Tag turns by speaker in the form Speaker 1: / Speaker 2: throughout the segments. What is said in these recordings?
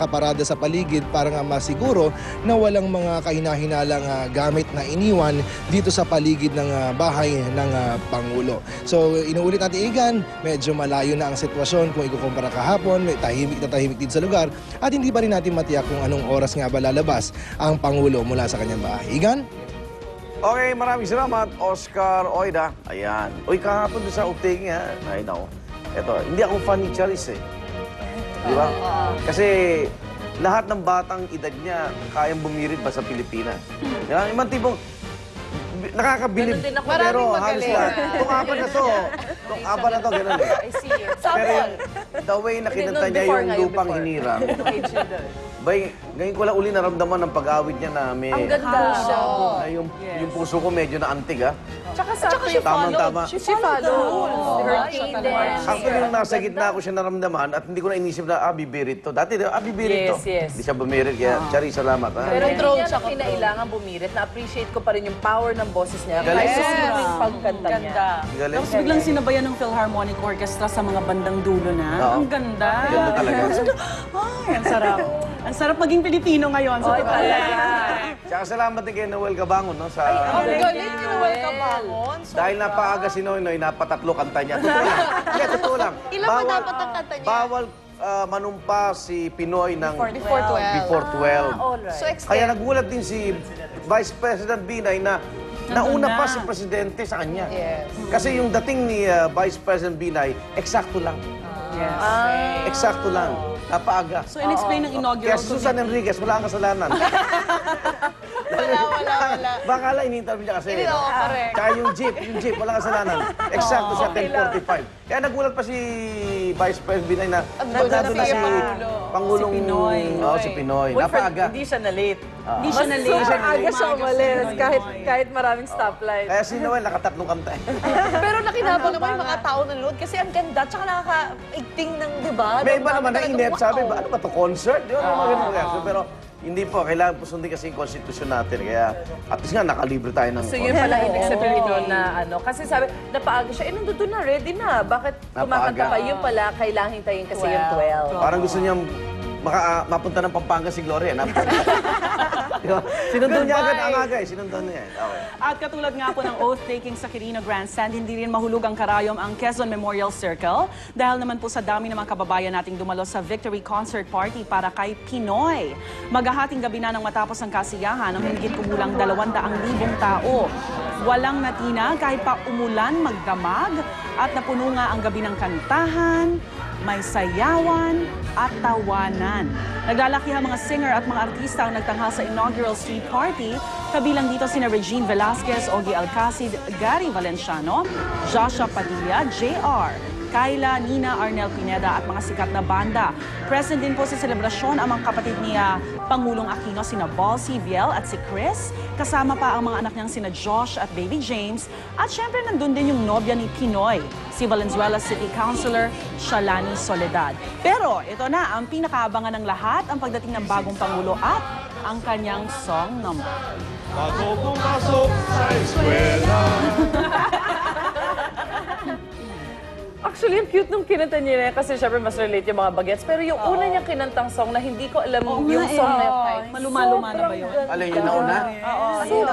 Speaker 1: kaparada sa paligid para nga masiguro na walang mga kahinahinalang gamit na iniwan dito sa paligid ng bahay ng Pangulo. So inuulit natin, Igan, medyo malayo na ang sitwasyon kung ikukumpara kahapon, may tahimik na tahimik dito sa lugar at hindi pa rin natin matiyak kung anong oras nga ba lalabas ang Pangulo mula sa kanyang bahay. Igan?
Speaker 2: Okay, maraming salamat, Oscar Oida. Ayan. Uy, kahapon doon sa uptaking ha. Ay, nako. Ito, hindi ako fan ni Charis eh. Di ba? Kasi lahat ng batang edad niya kayang bumirit ba sa Pilipinas. Di ba? Ibang tipong nakakabilib. Pero halos lahat. Itong apat na to. Itong apat na to, gano'n eh.
Speaker 3: I see you.
Speaker 2: Pero the way na kinanta niya yung lupang hinirang. Bay, ngayon ko lang uli naramdaman ng pag-awit niya na may...
Speaker 3: Ang ganda siya.
Speaker 2: Yung puso ko medyo naantig ha.
Speaker 3: Tsaka siya
Speaker 2: Tama-tama.
Speaker 3: She followed. Her cadence.
Speaker 2: Actually, nung nasa gitna ko siya naramdaman at hindi ko na inisip na, bibirit to. Dati, bibirit to.
Speaker 3: Yes.
Speaker 2: Hindi siya bumirit. Kaya, Chari, salamat.
Speaker 4: Pero hindi niya na kinailangan bumirit. Na-appreciate ko pa rin yung power ng boses niya.
Speaker 2: Galing.
Speaker 4: Kahit sa simpleng pagkanta niya.
Speaker 2: Galing.
Speaker 5: Tapos biglang sinabayan ng Philharmonic Orchestra sa mga bandang dulo na. Ang ganda.
Speaker 2: Ganda talaga.
Speaker 5: Ay, ang sarap. Ang sarap maging Pilipino ngayon. Sa totoo lang.
Speaker 2: Tsaka salamat din kay Noel Cabangon, no? Sa...
Speaker 4: Ang galing ni Noel Cabangon.
Speaker 2: Dahil napaaga si Noynoy, napatatlo kanta niya. Totoo lang. Hindi, totoo lang.
Speaker 3: Ilan ba dapat ang kanta niya?
Speaker 2: Bawal manumpa si Pinoy ng...
Speaker 3: Before 12.
Speaker 2: Before 12.
Speaker 4: Alright.
Speaker 3: So,
Speaker 2: Kaya nagulat din si Vice President Binay na nauna pa si Presidente sa kanya.
Speaker 3: Yes.
Speaker 2: Kasi yung dating ni Vice President Binay, eksakto lang.
Speaker 5: Yes.
Speaker 2: Eksakto lang. Napaaga.
Speaker 5: So, in-explain ng inaugural
Speaker 2: Kaya si Susan Enriquez, wala kang kasalanan.
Speaker 3: Wala.
Speaker 2: Baka lang in-interview niya kasi.
Speaker 3: Hindi, oo, correct.
Speaker 2: Kaya yung jeep, wala kasalanan. Eksakto siya, 10:45. Kaya nagulat pa si Vice President Binay na nandun na si Pangulong...
Speaker 5: Si Pinoy.
Speaker 2: Oo, si Pinoy. Napaaga.
Speaker 4: Hindi siya na-late.
Speaker 5: Hindi siya na
Speaker 4: Super aga siya umalis.
Speaker 5: Umaga si
Speaker 4: Kahit maraming stoplight.
Speaker 2: Kaya si Noel, nakatatlong kanta eh.
Speaker 3: Pero nakinabang naman yung mga tao ng load kasi ang ganda tsaka nakakaigting ng, di ba?
Speaker 2: May iba naman na inep, sabi ba, ano ba to concert? Di ba, mga ganun reaction. Pero hindi po, kailangan po sundin kasi yung konstitusyon natin. Kaya at least nga, nakalibre tayo ng
Speaker 4: So yun pala ibig sabihin nun na ano. Kasi sabi, napaaga siya, nandun na, ready na. Bakit kumakanta pa? Yun pala, kailangan hintayin kasi yung 12.
Speaker 2: Parang gusto niyang mapunta ng Pampanga si Gloria. Diba? Sinundan niya agad ang aga eh. Sinundan niya eh. Okay.
Speaker 5: At katulad nga po ng oath-taking sa Quirino Grandstand, hindi rin mahulog ang karayom ang Quezon Memorial Circle dahil naman po sa dami ng mga kababayan nating dumalo sa Victory Concert Party para kay Pinoy. Maghahating gabi na nang matapos ang kasiyahan ng higit kumulang 200,000 tao. Walang natina kahit pa umulan, magdamag at napuno nga ang gabi ng kantahan, may sayawan at tawanan. Naglalakihang mga singer at mga artista ang nagtanghal sa inaugural street party. Kabilang dito sina Regine Velasquez, Ogie Alcacid, Gary Valenciano, Joshua Padilla, JR, Kyla, Nina, Arnel Pineda at mga sikat na banda. Present din po sa selebrasyon ang mga kapatid ni Pangulong Aquino, sina Bal, si Viel at si Chris. Kasama pa ang mga anak niyang sina Josh at Baby James. At syempre nandun din yung nobya ni Pinoy, si Valenzuela City Councilor Shalani Soledad. Pero ito na ang pinakaabangan ng lahat, ang pagdating ng bagong Pangulo at ang kanyang song number.
Speaker 6: Bago pumasok sa eskwela.
Speaker 4: Actually, ang cute nung kinanta niya na yan kasi syempre mas relate yung mga bagets. Pero yung una niyang kinantang song na hindi ko alam yung song na yun.
Speaker 5: Maluma-luma na ba yun?
Speaker 2: Alin yung nauna? Oo.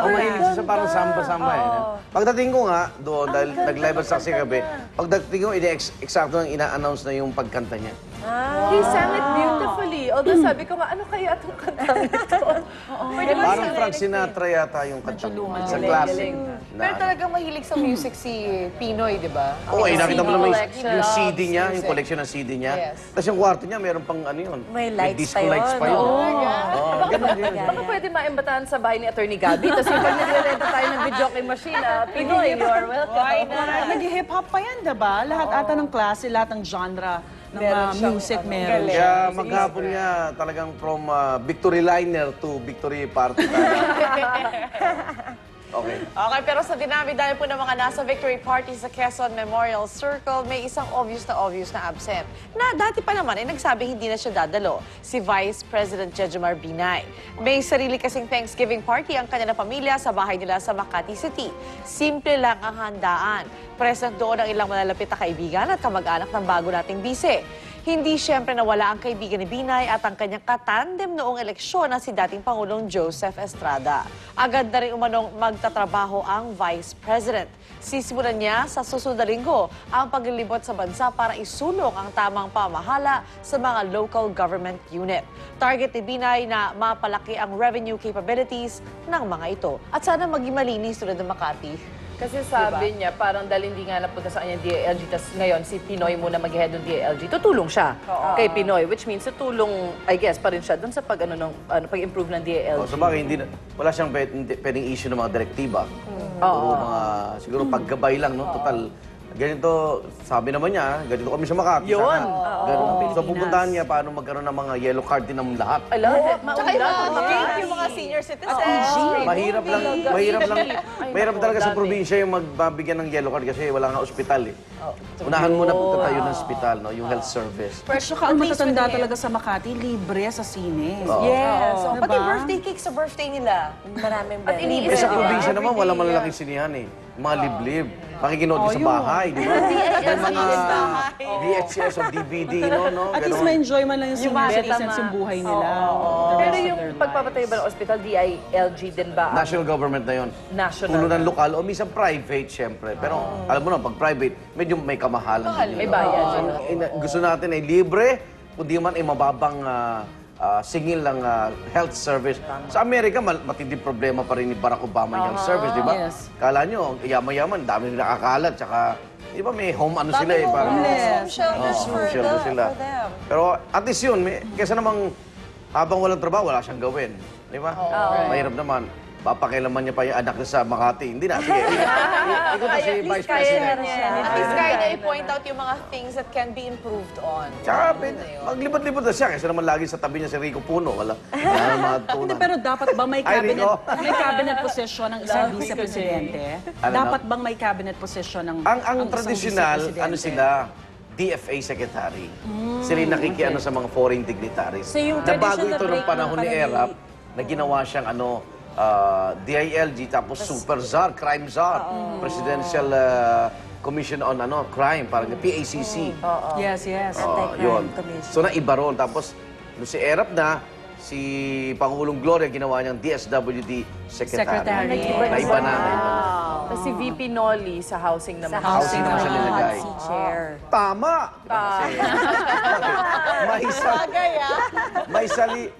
Speaker 2: Mahilig siya sa parang samba-samba eh. Pagdating ko nga, doon, dahil nag-live at saksi gabi, pagdating ko, eksakto nang ina-announce na yung pagkanta niya.
Speaker 4: He sang it beautifully. Although sabi ko nga, ano kaya itong kantang ito?
Speaker 2: Parang Frank Sinatra yata yung kanta mo. Sa classic.
Speaker 3: Pero talagang mahilig sa music si Pinoy, di ba?
Speaker 2: Oo, nakita mo naman
Speaker 3: Collection.
Speaker 2: yung CD niya, yung
Speaker 3: Music.
Speaker 2: collection ng CD niya.
Speaker 3: Yes.
Speaker 2: Tapos yung kwarto niya, meron pang ano yun.
Speaker 3: May lights
Speaker 2: disco
Speaker 3: pa yun.
Speaker 2: lights pa yun.
Speaker 3: Oh.
Speaker 2: Oo, ganun din.
Speaker 4: Baka pwede maimbatahan sa bahay ni Attorney Gabby. Tapos yung pag nagre-renta tayo ng videoke machine, Pinoy, you are welcome.
Speaker 5: Nag-hip hop pa yan, diba? Lahat ata ng klase, lahat ng genre ng music meron siya.
Speaker 2: Kaya maghapon niya talagang from victory liner to victory party. Okay.
Speaker 3: Okay, pero sa dinami-dami po ng mga nasa victory party sa Quezon Memorial Circle, may isang obvious na absent. Na dati pa naman ay nagsabi hindi na siya dadalo, si Vice President Jejomar Binay. May sarili kasing Thanksgiving party ang kanilang pamilya sa bahay nila sa Makati City. Simple lang ang handaan. Present doon ang ilang malalapit na kaibigan at kamag-anak ng bago nating bise. Hindi siyempre nawala ang kaibigan ni Binay at ang kanyang katandem noong eleksyon na si dating Pangulong Joseph Estrada. Agad na rin umanong magtatrabaho ang Vice President. Sisimulan niya sa susunod na linggo ang paglilibot sa bansa para isulong ang tamang pamahala sa mga local government unit. Target ni Binay na mapalaki ang revenue capabilities ng mga ito. At sana maging malinis tulad ng Makati.
Speaker 4: Kasi sabi niya, parang dahil hindi nga napunta sa kanya DILG, tas ngayon si Pinoy muna mag-head ng DILG, tutulong siya kay Pinoy, which means tutulong, I guess, pa rin siya dun sa pag-improve ng DILG.
Speaker 2: Sa bagay, wala siyang pwedeng issue ng mga direktiba. O mga, siguro paggabay lang, no? Total, ganito, sabi naman niya, ganito kami sa Makati.
Speaker 4: Yun.
Speaker 2: Sana. Ganun. So pupuntahan niya paano magkaroon ng mga yellow card din ng lahat.
Speaker 3: Tsaka yung mga senior citizens.
Speaker 2: Mahirap talaga sa probinsya yung magbabigyan ng yellow card kasi wala nga ospital eh. Unahan muna pagtatayo ng ospital, no? Yung health service.
Speaker 5: At saka ang matatanda talaga sa Makati, libre sa sine.
Speaker 3: Yes. So,
Speaker 5: Diba?
Speaker 3: pati birthday cake sa birthday nila. Maraming
Speaker 4: At
Speaker 3: birthday.
Speaker 2: Eh sa probinsya naman, wala malalaking sinihan eh. Mga liblib. Makikinood mo sa bahay, di ba? May mga VHS o DVD, no?
Speaker 5: At least ma-enjoy man lang yung senior citizens yung buhay nila. The
Speaker 4: Pero
Speaker 5: rest of
Speaker 4: yung
Speaker 5: their
Speaker 4: pagpapatayo ba ng ospital, DILG din ba?
Speaker 2: National government na yun.
Speaker 4: National.
Speaker 2: Puno ng lokal o minsan private, syempre. Pero alam mo na, pag private, medyo may kamahalan. din
Speaker 4: May
Speaker 2: yun.
Speaker 4: bayad.
Speaker 2: Gusto natin ay libre, kundi man ay mababang singil ng health service. Sa Amerika, matinding problema pa rin ni Barack Obama yung health service, di ba?
Speaker 5: Yes.
Speaker 2: Kala nyo, yaman-yaman, dami nila nakakalat, tsaka, di ba may home ano sila eh. Parang,
Speaker 3: Home shelters for
Speaker 2: shelter sila.
Speaker 3: them.
Speaker 2: Pero at least yun, kesa namang habang walang trabaho, wala siyang gawin. Di ba? Mahirap naman. Papakailaman niya pa yung anak niya sa Makati. Hindi na, sige. Ikaw na si Vice President.
Speaker 3: At least kaya niya i-point out yung mga things that can be improved on.
Speaker 2: Tsaka, maglibot-libot na siya. Kasi naman lagi sa tabi niya si Rico Puno. Wala matunan.
Speaker 5: Hindi, pero dapat ba may
Speaker 2: Ay, Rico.
Speaker 5: cabinet position ng isang vice-presidente?
Speaker 2: Ano,
Speaker 5: Dapat bang may cabinet position ng
Speaker 2: Ang
Speaker 5: isang
Speaker 2: traditional,
Speaker 5: vice-presidente?
Speaker 2: ano sila, DFA Secretary. Sila yung nakikiano sa mga foreign dignitaries.
Speaker 7: So yung
Speaker 2: na bago
Speaker 7: traditional
Speaker 2: ito nung
Speaker 7: break
Speaker 2: panahon
Speaker 7: ng
Speaker 2: ni
Speaker 7: panahon
Speaker 2: Erap, na ginawa siyang DILG, tapos Super Czar, Crime Czar, Presidential Commission on Crime, parang PACC.
Speaker 5: Yes, yes.
Speaker 2: Yun. So naiba ron. Tapos, nung si Erap na, si Pangulong Gloria ginawa niyang DSWD Secretary. Naiba na.
Speaker 4: Tapos si VP Noli sa housing naman.
Speaker 2: Housing naman siya nilagay.
Speaker 7: chair.
Speaker 2: Tama! May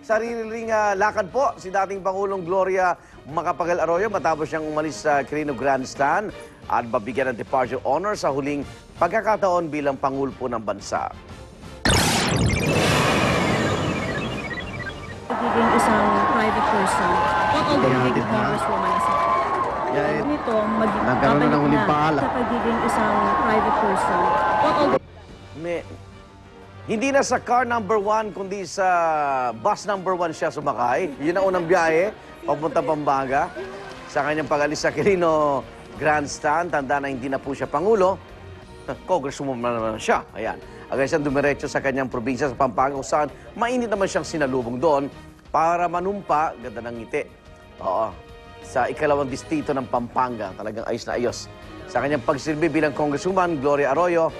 Speaker 2: sariling lakad po si dating Pangulong Gloria Macapagal Arroyo matapos siyang umalis sa Quirino Grandstand at babigyan ng departure honor sa huling pagkakataon bilang Pangulo po ng bansa.
Speaker 8: Pagiging isang private person, not all the big congresswoman is nito,
Speaker 2: nagkaroon na ng huling paala.
Speaker 8: Sa pagiging isang private person, not all the
Speaker 2: Hindi na sa car number 1, kundi sa bus number 1 siya sumakay. Yun ang unang biyahe, papunta Pampanga. Sa kanyang pag-alis sa Quirino Grandstand, tanda na hindi na po siya Pangulo. Congresswoman naman siya. Ayan. Agad siyang dumiretso sa kanyang probinsya sa Pampanga kung saan mainit naman siyang sinalubong doon para manumpa, ganda ng ngiti. Oo. Sa ikalawang distrito ng Pampanga, talagang ayos na ayos. Sa kanyang pagsilbi bilang Congresswoman, Gloria Arroyo,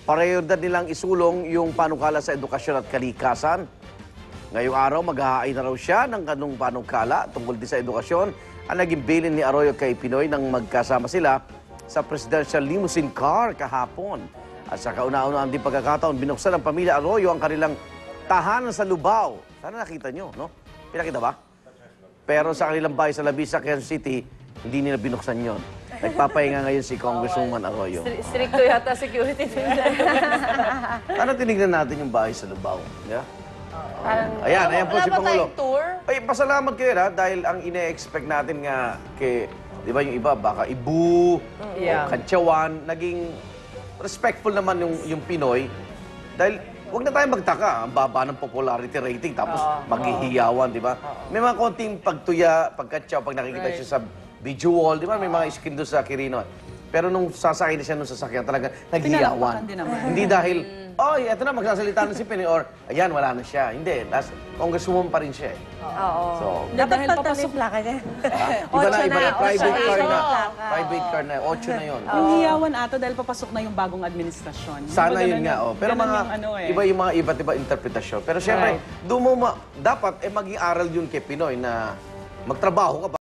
Speaker 2: prioridad nilang isulong yung panukala sa edukasyon at kalikasan. Ngayong araw, mag-hahain na raw siya ng kanong panukala tungkol din sa edukasyon. Ang naging bilin ni Arroyo kay Pinoy nang magkasama sila sa presidential limousine car kahapon. At sa kauna-unaan din pagkakataon, binuksan ng pamilya Arroyo ang kanilang tahanan sa Lubao. Sana nakita nyo, no? Pinakita ba? Pero sa kanilang bahay sa Labisa, Quezon City, hindi nila binuksan yon. Nagpapahinga ngayon si Congresswoman Arroyo.
Speaker 4: Stricto yata security nila.
Speaker 2: Sana tinignan natin yung bahay sa Lubao. Yeah? Ayan po si Pangulo.
Speaker 3: tour?
Speaker 2: Ay, pasalamat kayo dahil ang ine-expect natin nga kay, di ba yung iba, baka Ibu, o Kantsawan, naging respectful naman yung Pinoy. Dahil huwag na tayo magtaka, ang baba ng popularity rating, tapos maghihiyawan, di ba? May mga konting pagtuya, pagkatsaw, pag nakikita siya sa video wall, di ba? May mga skin doon sa Quirino. Pero nung sasakay na siya nung sasakyan, talaga naghiyawan.
Speaker 5: Pinalapakan din naman.
Speaker 2: Hindi dahil, oh, eto na, magsasalita na si Pinoy. Or, ayan, wala na siya. Hindi, congresswoman pa rin siya eh.
Speaker 7: Oo.
Speaker 2: So,
Speaker 5: Dahil papasok
Speaker 7: plaka niya.
Speaker 2: iba na, iba na. Private car na.
Speaker 7: Plaka.
Speaker 2: Private car na. 8 na yun.
Speaker 5: Yung hiyawan ata dahil papasok na yung bagong administrasyon.
Speaker 2: Sana
Speaker 5: Di ba
Speaker 2: yun
Speaker 5: ganun
Speaker 2: nga,
Speaker 5: yung-
Speaker 2: oh. Pero
Speaker 5: ganun
Speaker 2: mga,
Speaker 5: yung ano eh.
Speaker 2: iba yung mga iba't iba interpretasyon. Pero syempre, dapat maging aral yun kay Pinoy na magtrabaho ka